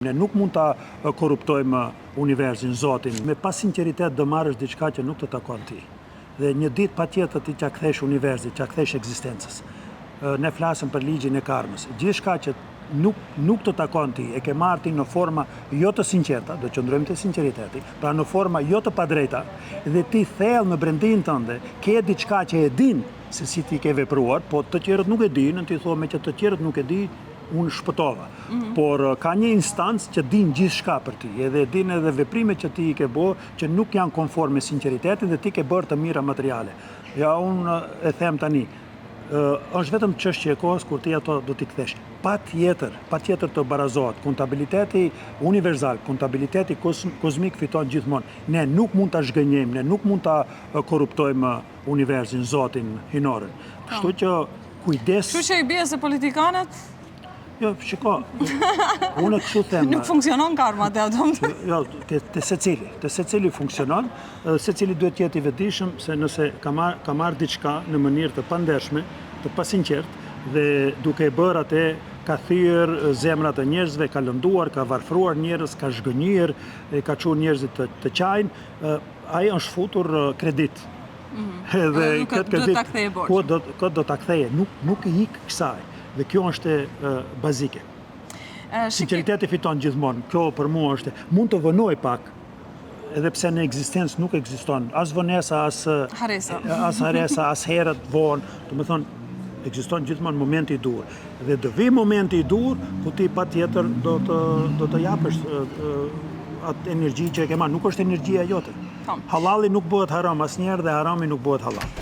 Ne nuk mund ta korruptojmë universin, Zotin. Me pas sinqeritet do marrësh diçka që nuk të takon ti. Dhe një ditë patjetër ti t'ia kthesh universit, t'ia kthesh ekzistencës. Ne flasim për ligjin e karmës. Gjithçka që nuk të takon ti, e ke marrë ti në forma jo të sinqerta, do qëndrojmë te sinqeriteti, pra në forma jo të padrejta, dhe ti thellë në brendin tënde ke diçka që e din se si ti ke vepruar, po të tjerët nuk e dinë, ti thua me që të tjerët nuk e di, unë shpëtova. Por ka një instancë që din gjithçka për ti, edhe din edhe veprimet që ti i ke bërë, që nuk janë konform me sinqeritetin dhe ti ke bërë të mira materiale. Ja, unë e them tani, është vetëm çështje e kohës kur ti ato do t'i kthesh. Patjetër të barazohet. Kontabiliteti universal, kontabiliteti kozmik fiton gjithmonë. Ne nuk mund ta zhgënjejmë, ne nuk mund ta korruptojmë universin, Zotin, hinoren. Kështu që kujdes. Kështu që i bie se politikanët Jo, shiko, unë kështu them. nuk funksionon karma te ato. Jo, te secili funksionon, secili duhet të jetë i vetëdijshëm se nëse ka marrë diçka në mënyrë të pandershme, të pasinqert dhe duke e bërë atë ka thyer zemrat e njerëzve, ka lënduar, ka varfruar njerëz, ka zhgënjur, ka çuar njerëzit të qajnë, ai është futur kredit. Edhe këtë kredit këtë do ta ktheje, nuk i ik kësaj. Dhe kjo është bazike. Sinqeriteti fiton gjithmonë. Kjo për mua është. Mund të vënoj pak, edhe pse në ekzistencë nuk ekziston as vënesa, as haresa, as herët vonë. Do të thonë, ekziston gjithmonë momenti i dur. Dhe do vi momenti i dur ku ti patjetër do të japësh atë energji që e ke marrë. Nuk është energjia jote. Halali nuk bëhet haram asnjëherë dhe harami nuk bëhet halal.